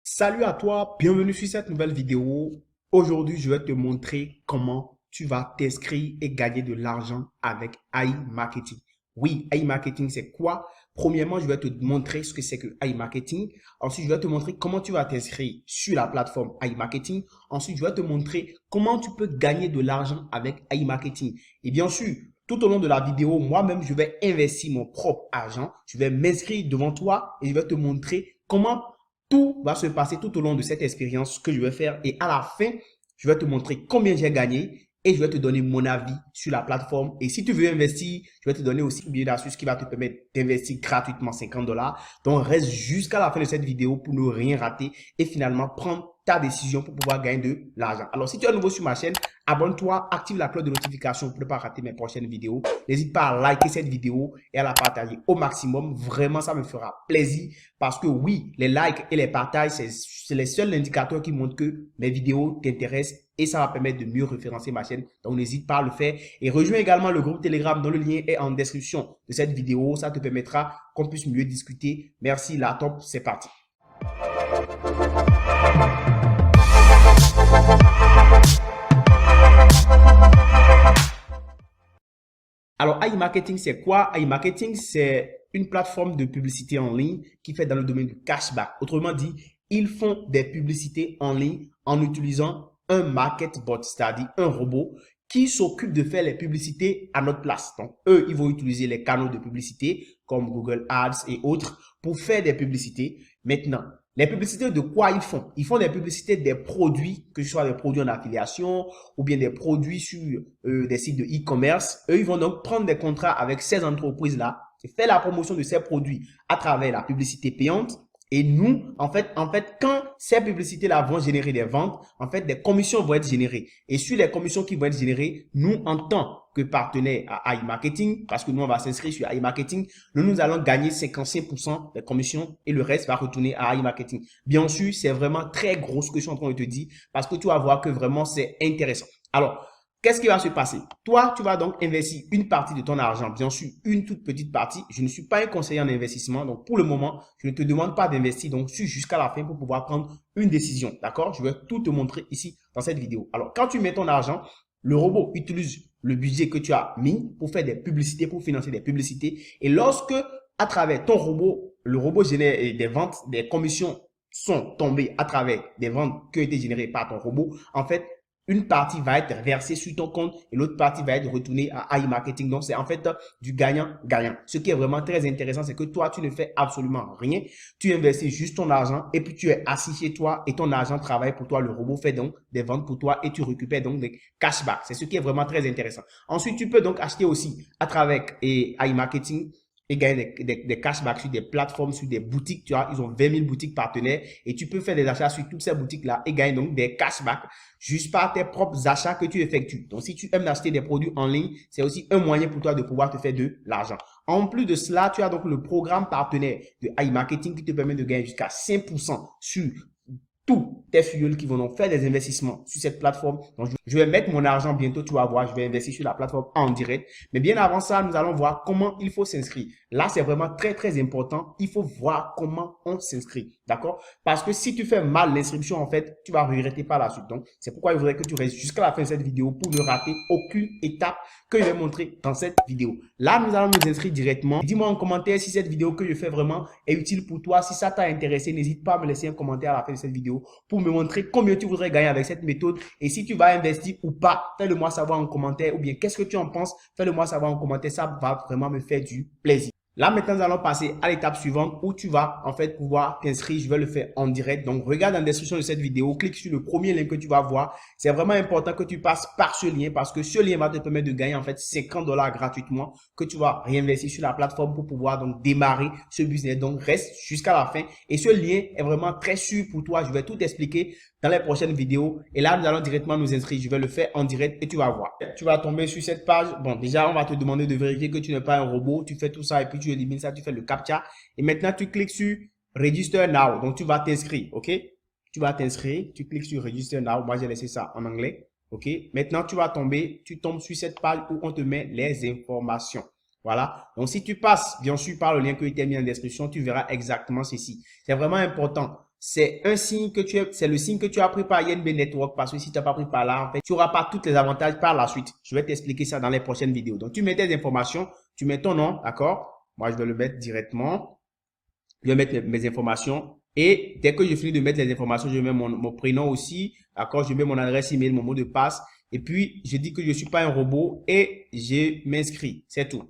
Salut à toi, bienvenue sur cette nouvelle vidéo. Aujourd'hui, je vais te montrer comment tu vas t'inscrire et gagner de l'argent avec AI Marketing. Oui, AI Marketing, c'est quoi? Premièrement, je vais te montrer ce que c'est que AI Marketing. Ensuite, je vais te montrer comment tu vas t'inscrire sur la plateforme AI Marketing. Ensuite, je vais te montrer comment tu peux gagner de l'argent avec AI Marketing. Et bien sûr, tout au long de la vidéo, moi-même, je vais investir mon propre argent. Je vais m'inscrire devant toi et je vais te montrer comment tout va se passer tout au long de cette expérience que je vais faire et à la fin, je vais te montrer combien j'ai gagné et je vais te donner mon avis sur la plateforme. Et si tu veux investir, je vais te donner aussi une billet d'astuce qui va te permettre d'investir gratuitement 50 dollars. Donc, reste jusqu'à la fin de cette vidéo pour ne rien rater et finalement prendre ta décision pour pouvoir gagner de l'argent. Alors, si tu es nouveau sur ma chaîne, abonne-toi, active la cloche de notification pour ne pas rater mes prochaines vidéos. N'hésite pas à liker cette vidéo et à la partager au maximum. Vraiment, ça me fera plaisir parce que oui, les likes et les partages, c'est les seuls indicateurs qui montrent que mes vidéos t'intéressent et ça va permettre de mieux référencer ma chaîne. Donc, n'hésite pas à le faire et rejoins également le groupe Telegram dont le lien est en description de cette vidéo. Ça te permettra qu'on puisse mieux discuter. Merci, la top, c'est parti. Alors, AI Marketing, c'est quoi? AI Marketing, c'est une plateforme de publicité en ligne qui fait dans le domaine du cashback. Autrement dit, ils font des publicités en ligne en utilisant un market bot, c'est-à-dire un robot qui s'occupe de faire les publicités à notre place. Donc, eux, ils vont utiliser les canaux de publicité comme Google Ads et autres pour faire des publicités. Maintenant, les publicités de quoi ils font? Ils font des publicités des produits, que ce soit des produits en affiliation ou bien des produits sur des sites de e-commerce. Eux, ils vont donc prendre des contrats avec ces entreprises-là et faire la promotion de ces produits à travers la publicité payante. Et nous, en fait, quand ces publicités-là vont générer des ventes, en fait, des commissions vont être générées. Et sur les commissions qui vont être générées, nous, en tant que partenaire à AI Marketing, parce que nous, on va s'inscrire sur AI Marketing, nous allons gagner 55% des commissions et le reste va retourner à AI Marketing. Bien sûr, c'est vraiment très gros ce que je suis en train de te dire parce que tu vas voir que vraiment, c'est intéressant. Alors, qu'est-ce qui va se passer? Toi, tu vas donc investir une partie de ton argent, bien sûr, une toute petite partie. Je ne suis pas un conseiller en investissement, donc pour le moment, je ne te demande pas d'investir, donc suis jusqu'à la fin pour pouvoir prendre une décision, d'accord? Je vais tout te montrer ici dans cette vidéo. Alors, quand tu mets ton argent, le robot utilise le budget que tu as mis pour faire des publicités, pour financer des publicités. Et lorsque, à travers ton robot, le robot génère des ventes, des commissions sont tombées à travers des ventes qui ont été générées par ton robot, en fait, une partie va être versée sur ton compte et l'autre partie va être retournée à AI Marketing. Donc, c'est en fait du gagnant-gagnant. Ce qui est vraiment très intéressant, c'est que toi, tu ne fais absolument rien. Tu investis juste ton argent et puis tu es assis chez toi et ton argent travaille pour toi. Le robot fait donc des ventes pour toi et tu récupères donc des cashbacks. C'est ce qui est vraiment très intéressant. Ensuite, tu peux donc acheter aussi à travers AI Marketing et gagner des cashbacks sur des plateformes, sur des boutiques. Tu vois, ils ont 20 000 boutiques partenaires et tu peux faire des achats sur toutes ces boutiques-là et gagner donc des cashbacks juste par tes propres achats que tu effectues. Donc, si tu aimes acheter des produits en ligne, c'est aussi un moyen pour toi de pouvoir te faire de l'argent. En plus de cela, tu as donc le programme partenaire de AI Marketing qui te permet de gagner jusqu'à 5% sur tous tes fioles qui vont donc faire des investissements sur cette plateforme. Donc, je vais mettre mon argent bientôt, tu vas voir, je vais investir sur la plateforme en direct. Mais bien avant ça, nous allons voir comment il faut s'inscrire. Là, c'est vraiment très, très important. Il faut voir comment on s'inscrit. D'accord? Parce que si tu fais mal l'inscription, en fait, tu vas regretter par la suite. Donc, c'est pourquoi il faudrait que tu restes jusqu'à la fin de cette vidéo pour ne rater aucune étape que je vais montrer dans cette vidéo. Là, nous allons nous inscrire directement. Dis-moi en commentaire si cette vidéo que je fais vraiment est utile pour toi. Si ça t'a intéressé, n'hésite pas à me laisser un commentaire à la fin de cette vidéo pour me montrer combien tu voudrais gagner avec cette méthode et si tu vas investir ou pas, fais-le moi savoir en commentaire ou bien qu'est-ce que tu en penses, fais-le moi savoir en commentaire, ça va vraiment me faire du plaisir. Là, maintenant, nous allons passer à l'étape suivante où tu vas en fait pouvoir t'inscrire. Je vais le faire en direct. Donc, regarde dans la description de cette vidéo, clique sur le premier lien que tu vas voir. C'est vraiment important que tu passes par ce lien parce que ce lien va te permettre de gagner en fait 50 dollars gratuitement que tu vas réinvestir sur la plateforme pour pouvoir donc démarrer ce business. Donc, reste jusqu'à la fin. Et ce lien est vraiment très sûr pour toi. Je vais tout expliquer dans les prochaines vidéos. Et là, nous allons directement nous inscrire. Je vais le faire en direct et tu vas voir. Tu vas tomber sur cette page. Bon, déjà, on va te demander de vérifier que tu n'es pas un robot. Tu fais tout ça et puis tu élimines ça, tu fais le CAPTCHA. Et maintenant, tu cliques sur Register Now. Donc, tu vas t'inscrire, OK? Tu vas t'inscrire. Tu cliques sur Register Now. Moi, j'ai laissé ça en anglais, OK? Maintenant, tu tombes sur cette page où on te met les informations. Voilà. Donc, si tu passes, bien sûr, par le lien que je t'ai mis en description, tu verras exactement ceci. C'est vraiment important c'est un signe que c'est le signe que tu as pris par INB Network, parce que si tu n'as pas pris par là, en fait, tu n'auras pas tous les avantages par la suite. Je vais t'expliquer ça dans les prochaines vidéos. Donc, tu mets tes informations, tu mets ton nom, d'accord? Moi, je vais le mettre directement. Je vais mettre mes informations. Et dès que je finis de mettre les informations, je mets mon prénom aussi, d'accord? Je mets mon adresse email, mon mot de passe. Et puis, je dis que je ne suis pas un robot et je m'inscris. C'est tout.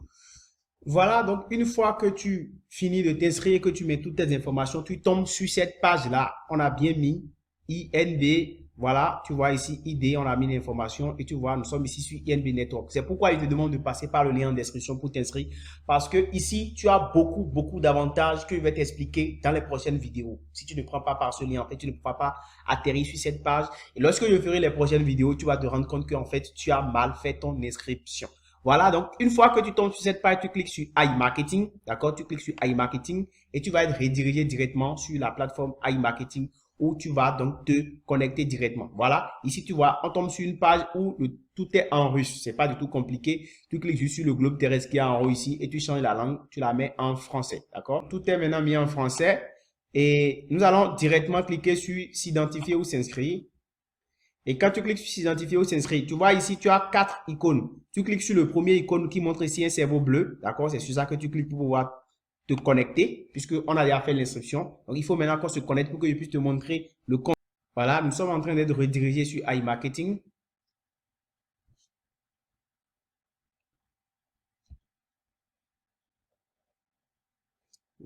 Voilà, donc une fois que tu finis de t'inscrire, que tu mets toutes tes informations, tu tombes sur cette page-là. On a bien mis INB. Voilà, tu vois ici ID, on a mis l'information et tu vois, nous sommes ici sur INB Network. C'est pourquoi il te demande de passer par le lien en description pour t'inscrire. Parce que ici, tu as beaucoup d'avantages que je vais t'expliquer dans les prochaines vidéos. Si tu ne prends pas par ce lien, en fait, tu ne pourras pas atterrir sur cette page. Et lorsque je ferai les prochaines vidéos, tu vas te rendre compte qu'en fait, tu as mal fait ton inscription. Voilà, donc une fois que tu tombes sur cette page, tu cliques sur iMarketing, d'accord? Tu cliques sur iMarketing et tu vas être redirigé directement sur la plateforme iMarketing où tu vas donc te connecter directement. Voilà, ici tu vois, on tombe sur une page où tout est en russe. C'est pas du tout compliqué. Tu cliques juste sur le globe terrestre qui est en haut ici et tu changes la langue, tu la mets en français, d'accord? Tout est maintenant mis en français et nous allons directement cliquer sur s'identifier ou s'inscrire. Et quand tu cliques sur s'identifier ou s'inscrire, tu vois ici, tu as 4 icônes. Tu cliques sur le premier icône qui montre ici un cerveau bleu. D'accord? C'est sur ça que tu cliques pour pouvoir te connecter, puisqu'on a déjà fait l'instruction. Donc, il faut maintenant qu'on se connecte pour que je puisse te montrer le compte. Voilà, nous sommes en train d'être redirigés sur iMarketing.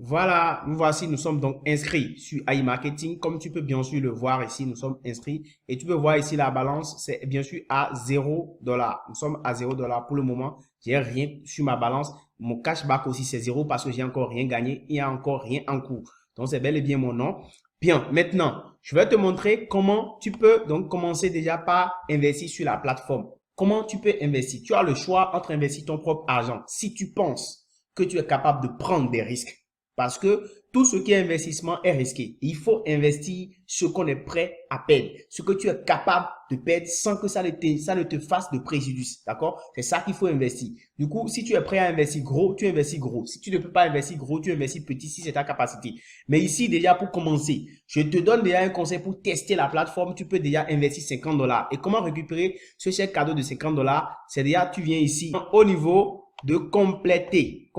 Voilà, nous voici, nous sommes donc inscrits sur iMarketing. Comme tu peux bien sûr le voir ici, nous sommes inscrits. Et tu peux voir ici la balance, c'est bien sûr à $0. Nous sommes à $0 pour le moment. J'ai rien sur ma balance. Mon cashback aussi, c'est 0 parce que j'ai encore rien gagné. Il n'y a encore rien en cours. Donc, c'est bel et bien mon nom. Bien, maintenant, je vais te montrer comment tu peux donc commencer déjà par investir sur la plateforme. Comment tu peux investir? Tu as le choix entre investir ton propre argent. Si tu penses que tu es capable de prendre des risques, parce que tout ce qui est investissement est risqué. Il faut investir ce qu'on est prêt à perdre, ce que tu es capable de perdre sans que ça ne te fasse de préjudice. D'accord? C'est ça qu'il faut investir. Du coup, si tu es prêt à investir gros, tu investis gros. Si tu ne peux pas investir gros, tu investis petit si c'est ta capacité. Mais ici, déjà pour commencer, je te donne déjà un conseil pour tester la plateforme. Tu peux déjà investir $50. Et comment récupérer ce chèque cadeau de $50? C'est déjà, tu viens ici au niveau de compléter.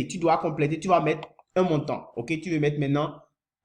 Tu dois compléter, tu vas mettre un montant, ok? Tu veux mettre maintenant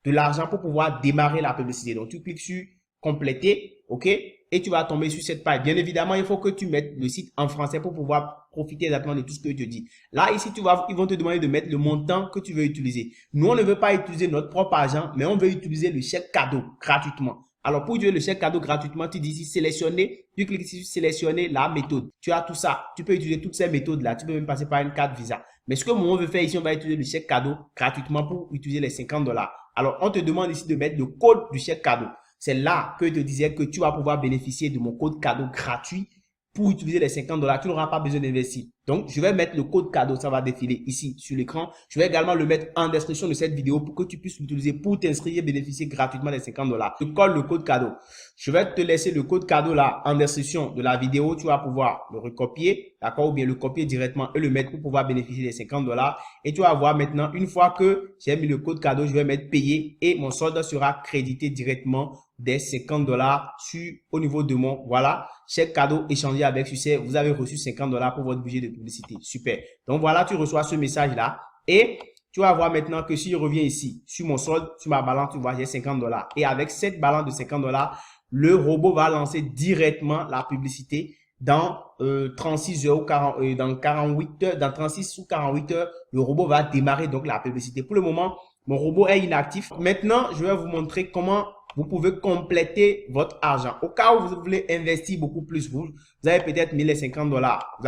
de l'argent pour pouvoir démarrer la publicité. Donc, tu cliques sur compléter, ok? Et tu vas tomber sur cette page. Bien évidemment, il faut que tu mettes le site en français pour pouvoir profiter exactement de tout ce que je te dis. Là, ici, ils vont te demander de mettre le montant que tu veux utiliser. Nous, on ne veut pas utiliser notre propre argent, mais on veut utiliser le chèque cadeau gratuitement. Alors, pour utiliser le chèque cadeau gratuitement, tu dis ici sélectionner, tu cliques ici sur sélectionner la méthode. Tu as tout ça. Tu peux utiliser toutes ces méthodes-là. Tu peux même passer par une carte Visa. Mais ce que moi, on veut faire ici, on va utiliser le chèque cadeau gratuitement pour utiliser les $50. Alors, on te demande ici de mettre le code du chèque cadeau. C'est là que je te disais que tu vas pouvoir bénéficier de mon code cadeau gratuit pour utiliser les $50. Tu n'auras pas besoin d'investir. Donc, je vais mettre le code cadeau. Ça va défiler ici sur l'écran. Je vais également le mettre en description de cette vidéo pour que tu puisses l'utiliser pour t'inscrire et bénéficier gratuitement des $50. Je colle le code cadeau. Je vais te laisser le code cadeau là en description de la vidéo. Tu vas pouvoir le recopier, d'accord, ou bien le copier directement et le mettre pour pouvoir bénéficier des $50. Et tu vas voir maintenant, une fois que j'ai mis le code cadeau, je vais mettre payer et mon solde sera crédité directement des $50 au niveau de mon, voilà, chèque cadeau échangé avec succès. Vous avez reçu $50 pour votre budget de publicité. Super. Donc voilà, tu reçois ce message là et tu vas voir maintenant que si je reviens ici sur mon solde, sur ma balance, tu vois, j'ai $50. Et avec cette balance de $50, le robot va lancer directement la publicité dans 36 heures ou 40, dans 48 heures, dans 36 ou 48 heures, le robot va démarrer donc la publicité. Pour le moment, mon robot est inactif. Maintenant, je vais vous montrer comment vous pouvez compléter votre argent. Au cas où vous voulez investir beaucoup plus, vous avez peut-être mis les $50. Vous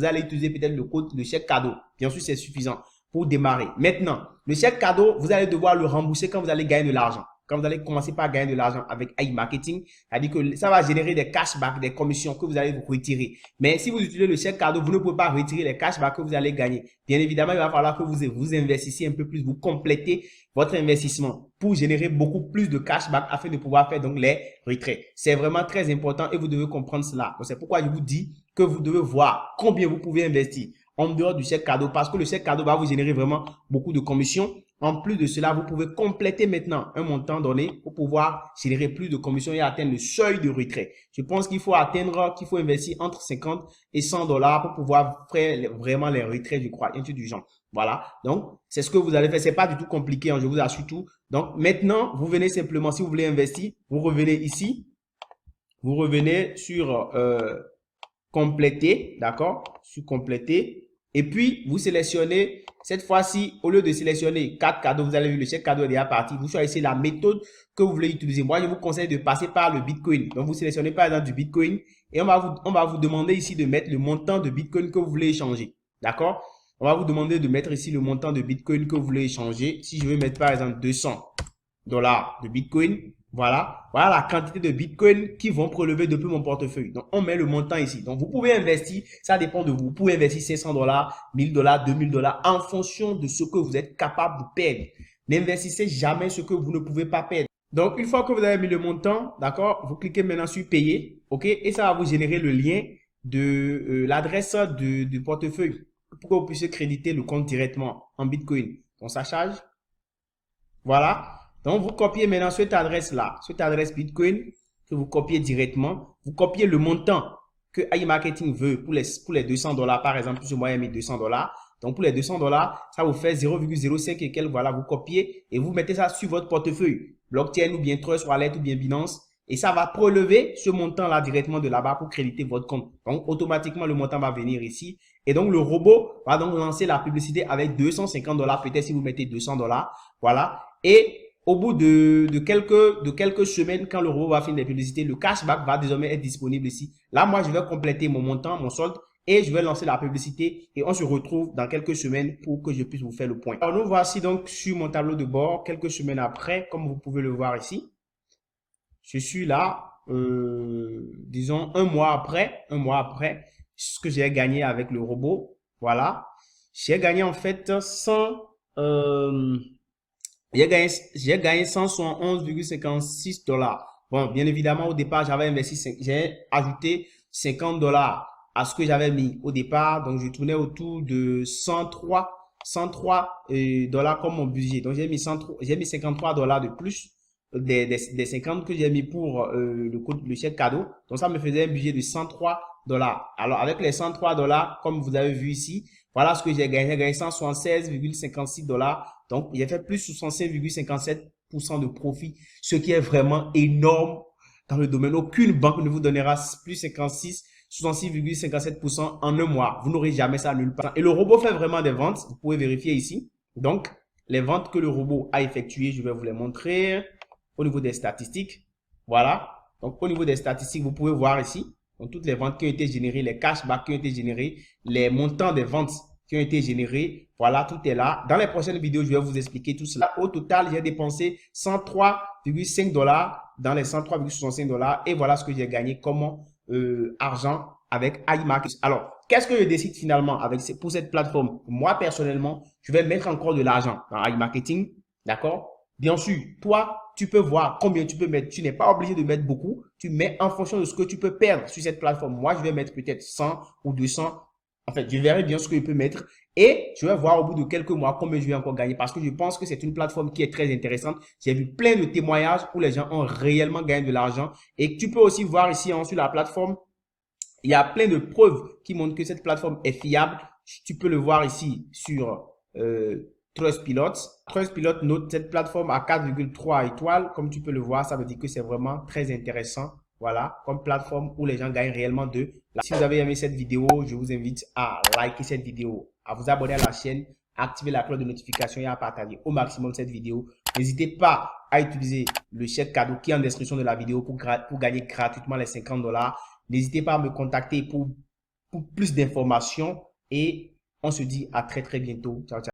allez utiliser peut-être le code, le chèque cadeau. Bien sûr, c'est suffisant pour démarrer. Maintenant, le chèque cadeau, vous allez devoir le rembourser quand vous allez gagner de l'argent. Quand vous allez commencer par gagner de l'argent avec iMarketing, c'est-à-dire que ça va générer des cashbacks, des commissions que vous allez vous retirer. Mais si vous utilisez le chèque cadeau, vous ne pouvez pas retirer les cashbacks que vous allez gagner. Bien évidemment, il va falloir que vous investissiez un peu plus, vous complétez votre investissement pour générer beaucoup plus de cashback afin de pouvoir faire donc les retraits. C'est vraiment très important et vous devez comprendre cela. C'est pourquoi je vous dis que vous devez voir combien vous pouvez investir en dehors du chèque cadeau parce que le chèque cadeau va vous générer vraiment beaucoup de commissions. En plus de cela, vous pouvez compléter maintenant un montant donné pour pouvoir générer plus de commissions et atteindre le seuil de retrait. Je pense qu'il faut investir entre 50 et 100 dollars pour pouvoir faire vraiment les retraits, je crois, un truc du genre. Voilà. Donc, c'est ce que vous allez faire. C'est pas du tout compliqué, hein, je vous assure tout. Donc, maintenant, vous venez simplement, si vous voulez investir, vous revenez ici. Vous revenez sur compléter, d'accord? Sur compléter. Et puis, vous sélectionnez, cette fois-ci, au lieu de sélectionner 4 cadeaux, vous allez vu, le chèque cadeau est déjà parti. Vous choisissez la méthode que vous voulez utiliser. Moi, je vous conseille de passer par le Bitcoin. Donc, vous sélectionnez par exemple du Bitcoin et on va vous demander ici de mettre le montant de Bitcoin que vous voulez échanger. D'accord? On va vous demander de mettre ici le montant de Bitcoin que vous voulez échanger. Si je veux mettre par exemple 200 dollars de Bitcoin, voilà la quantité de Bitcoin qui vont prélever depuis mon portefeuille. Donc, on met le montant ici. Donc, vous pouvez investir, ça dépend de vous. Vous pouvez investir 500 dollars, 1000 dollars, 2000 dollars en fonction de ce que vous êtes capable de perdre. N'investissez jamais ce que vous ne pouvez pas perdre. Donc, une fois que vous avez mis le montant, d'accord, vous cliquez maintenant sur payer, ok, et ça va vous générer le lien de l'adresse du portefeuille pour que vous puissiez créditer le compte directement en Bitcoin. Donc, ça charge. Voilà. Donc, vous copiez maintenant cette adresse-là, cette adresse Bitcoin que vous copiez directement. Vous copiez le montant que iMarketing veut pour les 200 dollars, par exemple, plus ou moins, il a mis 200 dollars. Donc, pour les 200 dollars, ça vous fait 0,05 et quelques. Voilà, vous copiez et vous mettez ça sur votre portefeuille. Blockchain ou bien Trust Wallet ou bien Binance. Et ça va prélever ce montant-là directement de là-bas pour créditer votre compte. Donc, automatiquement, le montant va venir ici. Et donc, le robot va donc lancer la publicité avec 250 dollars, peut-être si vous mettez 200 dollars. Voilà. Et au bout de quelques semaines, quand le robot va finir les publicités, le cashback va désormais être disponible ici. Là, moi, je vais compléter mon montant, mon solde, et je vais lancer la publicité. Et on se retrouve dans quelques semaines pour que je puisse vous faire le point. Alors, nous voici donc sur mon tableau de bord, quelques semaines après, comme vous pouvez le voir ici. Je suis là, disons, un mois après, ce que j'ai gagné avec le robot. Voilà. J'ai gagné en fait j'ai gagné 171,56 dollars. Bon, bien évidemment, au départ, j'avais investi, j'ai ajouté 50 dollars à ce que j'avais mis au départ. Donc, je tournais autour de 103 dollars comme mon budget. Donc, j'ai mis 53 dollars de plus des 50 que j'ai mis pour le chèque cadeau. Donc, ça me faisait un budget de 103 dollars. Alors, avec les 103 dollars, comme vous avez vu ici, voilà ce que j'ai gagné. J'ai gagné 176,56 dollars. Donc, j'ai fait plus 65,57% de profit, ce qui est vraiment énorme dans le domaine. Aucune banque ne vous donnera plus 66,57% en un mois. Vous n'aurez jamais ça nulle part. Et le robot fait vraiment des ventes. Vous pouvez vérifier ici. Donc, les ventes que le robot a effectuées, je vais vous les montrer au niveau des statistiques. Voilà. Donc, au niveau des statistiques, vous pouvez voir ici. Donc, toutes les ventes qui ont été générées, les cashbacks qui ont été générés, les montants des ventes qui ont été générés. Voilà, tout est là. Dans les prochaines vidéos, je vais vous expliquer tout cela. Au total, j'ai dépensé 103,5 dollars dans les 103,65 dollars. Et voilà ce que j'ai gagné comme argent avec iMarketing. Alors, qu'est-ce que je décide finalement pour cette plateforme? Moi, personnellement, je vais mettre encore de l'argent dans iMarketing. D'accord? Bien sûr, toi, tu peux voir combien tu peux mettre. Tu n'es pas obligé de mettre beaucoup. Tu mets en fonction de ce que tu peux perdre sur cette plateforme. Moi, je vais mettre peut-être 100 ou 200. En fait, je verrai bien ce que je peux mettre et je vais voir au bout de quelques mois combien je vais encore gagner parce que je pense que c'est une plateforme qui est très intéressante. J'ai vu plein de témoignages où les gens ont réellement gagné de l'argent et tu peux aussi voir ici sur la plateforme, il y a plein de preuves qui montrent que cette plateforme est fiable. Tu peux le voir ici sur Trustpilot. Trustpilot note cette plateforme à 4,3 étoiles. Comme tu peux le voir, ça veut dire que c'est vraiment très intéressant. Voilà, comme plateforme où les gens gagnent réellement de l'argent. Si vous avez aimé cette vidéo, je vous invite à liker cette vidéo, à vous abonner à la chaîne, à activer la cloche de notification et à partager au maximum cette vidéo. N'hésitez pas à utiliser le chèque cadeau qui est en description de la vidéo pour gagner gratuitement les 50 dollars. N'hésitez pas à me contacter pour plus d'informations et on se dit à très bientôt. Ciao, ciao.